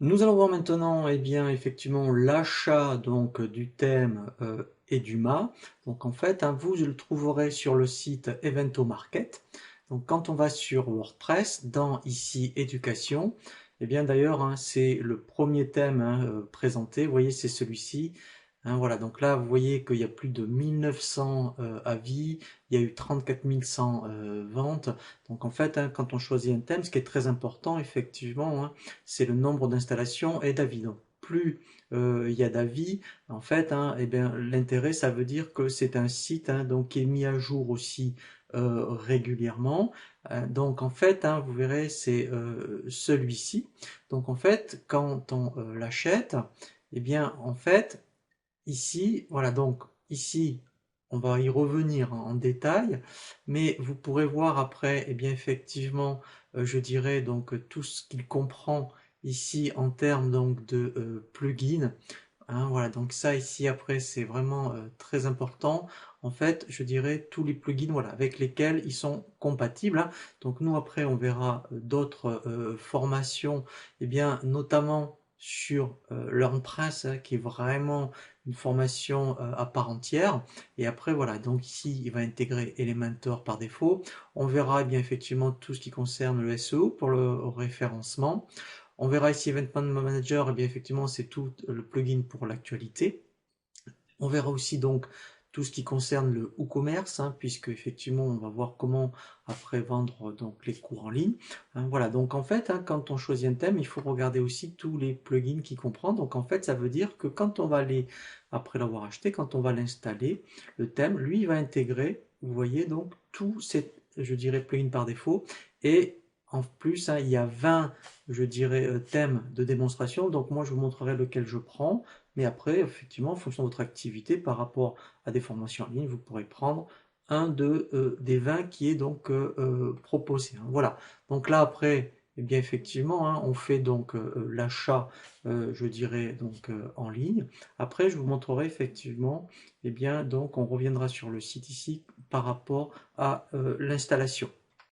Nous allons voir maintenant, eh bien, effectivement, l'achat donc du thème et du mât. Donc en fait, vous le trouverez sur le site Evento Market. Donc quand on va sur WordPress, dans ici Éducation, eh bien d'ailleurs, c'est le premier thème présenté. Vous voyez, c'est celui-ci. Voilà, donc là, vous voyez qu'il y a plus de 1900 avis, il y a eu 34 100 ventes. Donc en fait, quand on choisit un thème, ce qui est très important, effectivement, c'est le nombre d'installations et d'avis. Donc plus il y a d'avis, en fait, eh bien, l'intérêt, ça veut dire que c'est un site donc, qui est mis à jour aussi régulièrement. Donc en fait, vous verrez, c'est celui-ci. Donc en fait, quand on l'achète, eh bien en fait, ici, voilà, donc ici, on va y revenir en détail, mais vous pourrez voir après, eh bien effectivement, je dirais donc tout ce qu'il comprend ici en termes donc de plugins. Voilà, donc ça ici après c'est vraiment très important. En fait, je dirais tous les plugins voilà, avec lesquels ils sont compatibles. Donc nous après on verra d'autres formations, et bien notamment sur l'Empress qui est vraiment une formation à part entière. Et après voilà, donc ici il va intégrer Elementor par défaut. On verra eh bien effectivement tout ce qui concerne le SEO pour le référencement. On verra ici Event Manager, et bien effectivement c'est tout le plugin pour l'actualité. On verra aussi donc tout ce qui concerne le WooCommerce, puisque effectivement on va voir comment après vendre donc les cours en ligne. Voilà, donc en fait quand on choisit un thème, il faut regarder aussi tous les plugins qui comprend. Donc en fait ça veut dire que quand on va aller, après l'avoir acheté, quand on va l'installer, le thème, lui il va intégrer, vous voyez donc tous ces, je dirais, plugins par défaut. Et en plus, il y a 20, je dirais, thèmes de démonstration. Donc moi je vous montrerai lequel je prends. Mais après, effectivement, en fonction de votre activité, par rapport à des formations en ligne, vous pourrez prendre des 20 qui est donc proposé. Voilà. Donc là, après, eh bien, effectivement, on fait donc l'achat, je dirais, donc en ligne. Après, je vous montrerai effectivement, eh bien, donc on reviendra sur le site ici par rapport à l'installation.